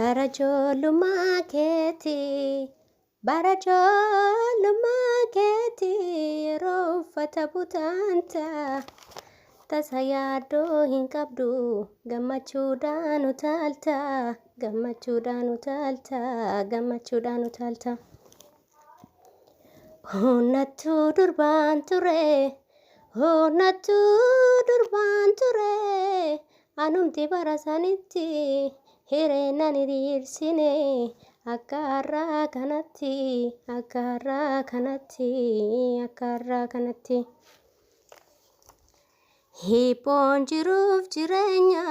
Barajolummaa keetii barajolummaa keetii yeroo uffata butaanta tasa yaadoo hin qabdu gammachuudhaan utaalta gammachuudhaan utaalta gammachuudhaan utaalta. Honnattu durbaan ture honnattu durbaan ture anumti bara sanitti hireenan hiriirsine akka har'aa kanatti akka har'aa kanatti akka har'aa kanatti. Hiphoon jiruuf jireenya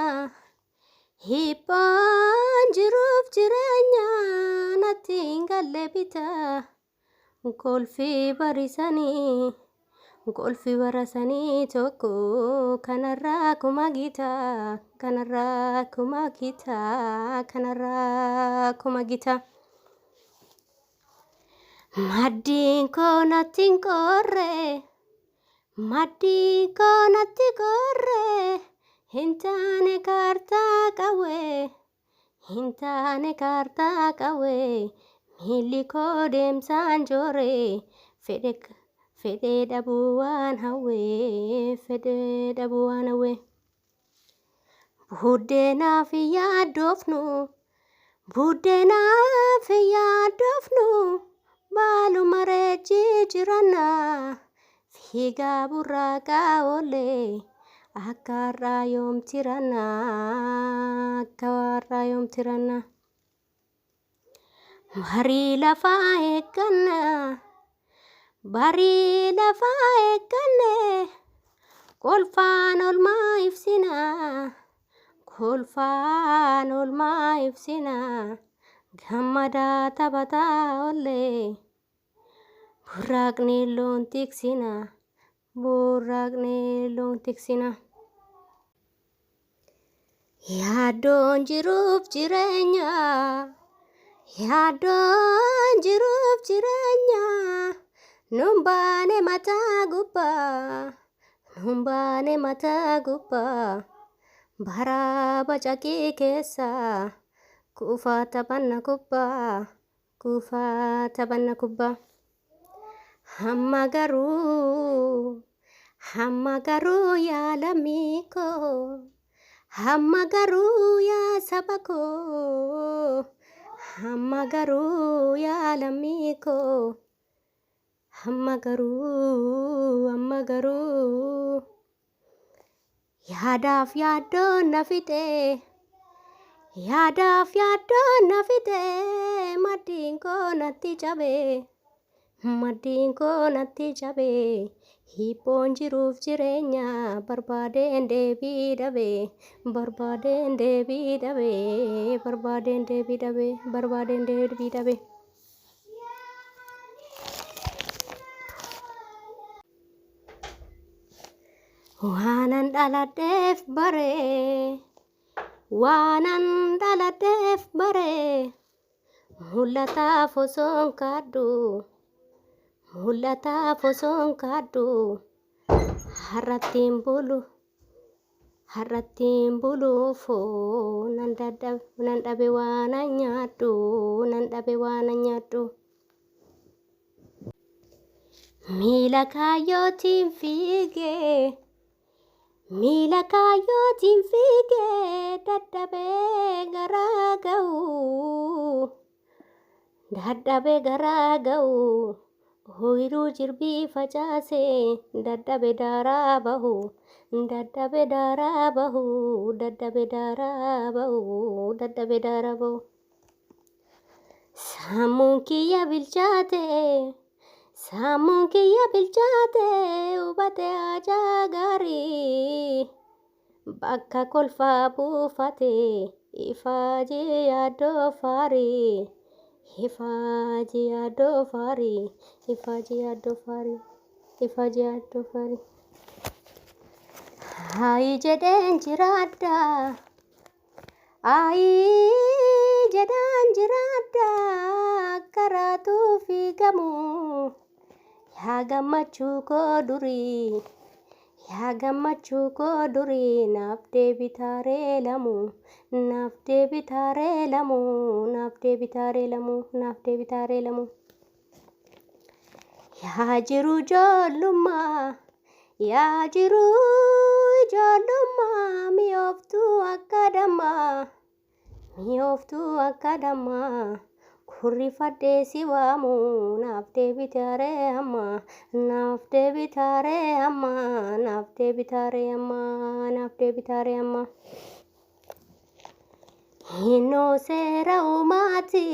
hiphoon jiruuf jireenya natti hin galle bitaa kolfii barisanii kolfii barasanii tokko kanarraa kuma gitaa kanarraa kuma gitaa kanarraa kuma gitaa. Maddiin koo natti hin qorre maddiin koo natti qorre hin taane kaartaa qawwee hin taane kaartaa qawwee miilli koo deemsaan joore fedhee dhabuu waan hawwee fedhee dhabuu waan hawwee. Buddeenaaf yaaddoofnu buddeenaaf yaaddoofnu baaluma reejjii jiranna fiigaa burraaqaa oollee akka har'aa yoom tiranna akka har'aa yoom tiranna. Barii lafaa eegganna barii lafaa eegganne kolfaan olmaa ibsina kolfaan olmaa ibsina gammadaa taphataa oollee burraaqni loon tiksina burraaqni loon tiksina. Yaaddoon jiruuf jireenya yaaddoon jiruuf jireenya nun baane mataa gubbaa nun baane mataa gubbaa baraa bacaqii keessa kuufaa taphanna kubbaa kuufaa taphanna kubbaa. Hamma garuu yaa lammii koo hamma garuu yaa saba koo hamma garuu yaa lammii koo hamma garuu yaadaaf yaaddoon na fide yaadaaf yaaddoon na fide maddiin koo natti cabe maddiin koo natti cabe hiphoon jiruuf jireenya barbaadeen deebii dhabe barbaadeen deebii dhabe barbaadeen deebii dhabe barbaadeen deebii dhabe. Waanan dhaladheef baree waanan dhaladheef baree mul'ataaf osoon kaaddu mul'ataaf osoon kaaddu har'attiin buluufoo nan dhabe waanan nyaaddu nan dhabe waanan nyaaddu. Miila kaayyootiin fiigee miila kaayyootiin fiigee dadhabee garaa ga'u dadhabee garaa ga'u ooyiruu jirbii facaasee dadhabee daaraa bahu dadhabee daaraa bahu dadhabee daaraa bahu dadhabee daaraa bahu. Sammuun kiyya bilchaate sammuun kiyya bilchaate hubatee ajaa gaarii bakka kolfaa buufate ifaajii yaaddoo faarii ifaajii yaaddoo faarii ifaajii yaaddoo faarii ifaajii yaaddoo faarii. Ayi jedheen jiraadda ayi jedhaan jiraadda karaatuu fiigamu yaa gammachuu koo durii yaa gammachuu koo durii naaf deebitaaree lamuu naaf deebitaaree lamuu naaf deebitaaree lamuu naaf deebitaaree lamuu yaa jiru ijoollummaa yaa jiru ijoollummaa mi'ooftuu akka dammaa mi'ooftuu akka dammaa kurrifadhee si waamu naaf deebitaaree amma naaf deebitaaree amma naaf deebitaaree amma naaf deebitaaree amma hinnoo seera uumaati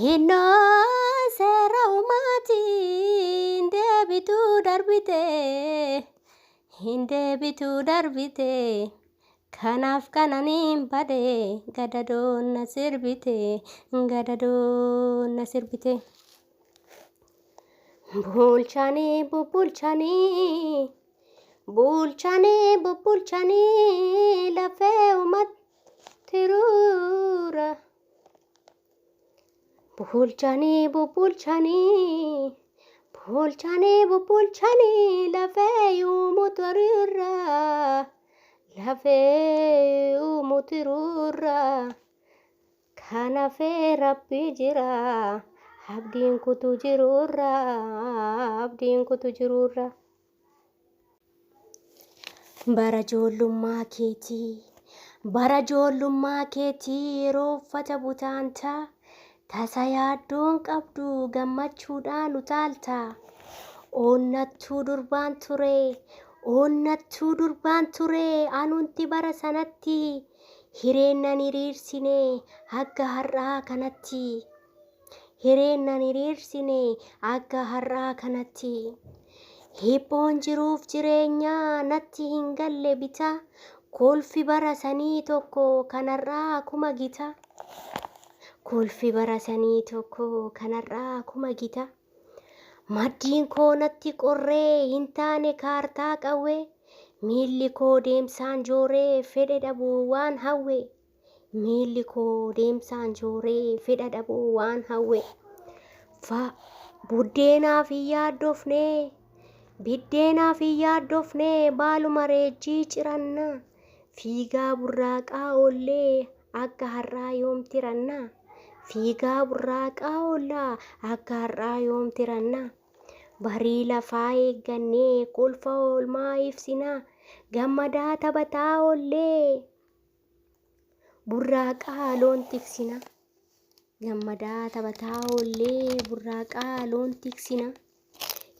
hinnoo seera uumaati hin deebituu darbite hin deebituu darbite kanaaf kananiin bade gadadoon na sirbite gadadoon na sirbite bulchanii bubbulchanii bulchanii bubbulchanii lafee uumatti ruura bulchanii bubbulchanii bulchanii bubbulchanii lafee uumatti ruura lafee uumatti ruura kanafee rabbi jira abdiin kutu jiruurra abdiin kutu jiruurra bara ijoollummaa keetii yeroo uffata butaanta tasa yaaddoon qabdu gammachuudhaan utaalta oonnattuu durbaan ture anuunti bara sanatti hireennan hiriirsine akka har'aa kanatti hireennan hiriirsine akka har'aa kanatti hiphoon jiruuf jireenyaa natti hin galle bita kolfi bara sanii tokko kanarraa kuma gita kolfi bara sanii tokko kanarraa kuma gita maddiin koo natti qorree hin taane kaartaa qawwee miilli koo deemsaan jooree fedhe dhabuu waan hawwe miilli koo deemsaan jooree fedha dhabuu waan hawwe buddeenaaf hin yaaddofnee baaluma reejjii ciranna fiigaa burraaqaa oollee akka har'aa yoom tiranna fiigaa burraaqaa oollaa akka har'aa yoom tiranna barii lafaa eeggannee kolfa oolmaa ibsinaa gammadaa taphataa oollee burraaqaa loon tiksina gammadaa taphataa oollee burraaqaa loon tiksina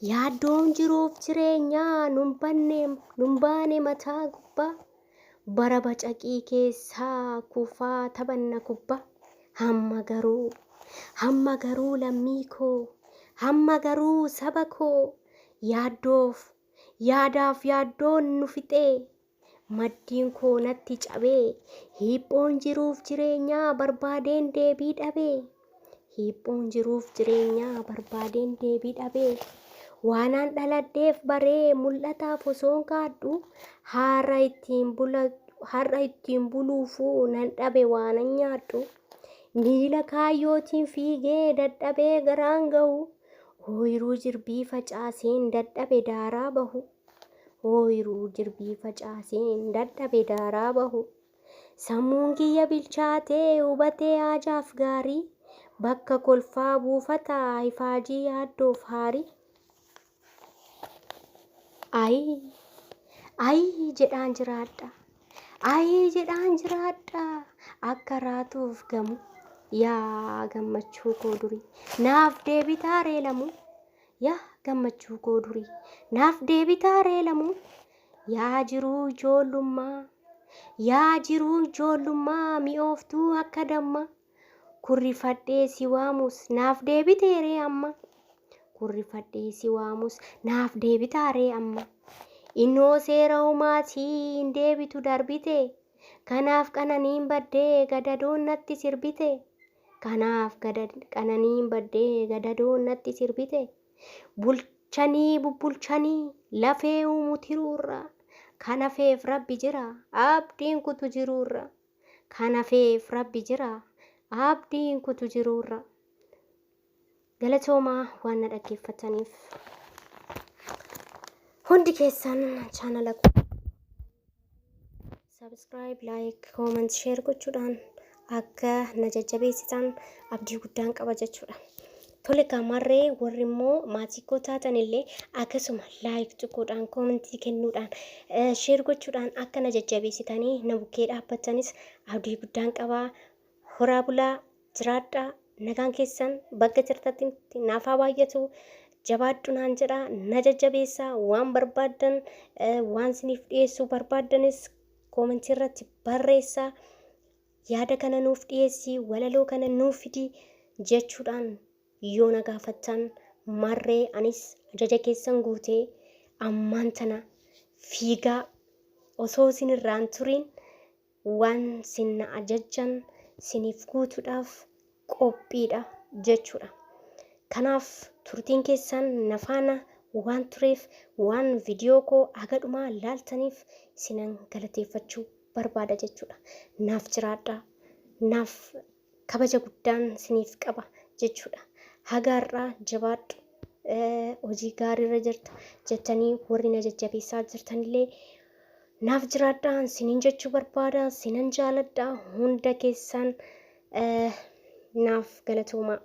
yaaddoon jiruuf jireenyaa nun baane mataa gubbaa bara bacaqii keessaa kufaa taphanna kubbaa hamma garuu lammii koo hamma garuu saba koo yaadaaf yaaddoon nu fixee maddiin koo natti cabee hiphoon jiruuf jireenyaa barbaadeen deebii dhabee hiphoon jiruuf jireenyaa barbaadeen deebii dhabee waanaan dhaladheef baree mul'ataaf osoon kaadhu har'a ittiin buluufuu nan dhabe waanan nyaadhu miila kaayyootiin fiigee dadhabee garaan gahu ooyiruu jirbii facaaseen dadhabe daaraa bahu ooyiruu jirbii facaaseen dadhabe daaraa bahu sammuun kiyya bilchaatee hubatee haajaaf gaarii bakka kolfaa buufataa ifaajii yaaddoof haarii ayii jedhaan jiraadha akka raatuuf gamu yaa gammachuu koo durii naaf deebitaaree lamuu yaa gammachuu koo durii naaf deebitaaree lamuu yaa jiruu ijoollummaa mi'ooftuu akka damma kurrifadhee si waamus naaf deebiteeree amma kurrifadhee si waamus naaf deebitaaree amma innoo seera uumaatii hin deebitu darbite kanaaf qananiin baddee gadadoon natti sirbite kanaaf qananiin baddee gadadoon natti sirbite bulchanii bubbulchanii lafee uumutti ruurra kanafeef rabbi jira abdiin kutu jiruurra kanafeef rabbi jira abdiin kutu jiruurra galatoomaa waan na dhaggeeffataniif. hundi keessan chaanala subscribe, like, comment, share gochuudhaan akka na jajjabeessitan abdii guddaan qaba jechuudha. Tole kaamarree warri immoo maatii koo taatan illee akkasuma like tuquudhaan commentii kennuudhaan share gochuudhaan akka na jajjabeessitanii na bukkee dhaabbattanis abdii guddaan qaba. Horaa bulaa jiraadhaa nagaan keessan bakka jirtatti naaf haa baay'atu. Jabaadhu naan jedha na jajjabeessaa waan barbaaddan waan isiniif dhiyeessuu barbaaddanis koomentii irratti barreessaa. Yaada kana nuuf dhiyeessii walaloo kana nuuf fidii jechuudhaan yoo na gaafattan marree anis ajaja keessan guutee ammaan tana fiigaa osoo isin irraan turiin waan isin na ajajjan isiniif guutuudhaaf qophiidha jechuudha. Kanaaf turtiin keessan na faana waan tureef waan viidiyoo koo haga dhumaa laaltaniif isinan galateeffachuu barbaada jechuudha. Naaf jiraadhaa, naaf kabaja guddaan isiniif qaba jechuudha. Hagaarraa jabaadhu, hojii gaariirra jirta jettanii warri na jajjabeessaa jirtanillee naaf jiraadhaa isiniin jechuu barbaada. Isinan jaaladhaa hunda keessan naaf galatooma.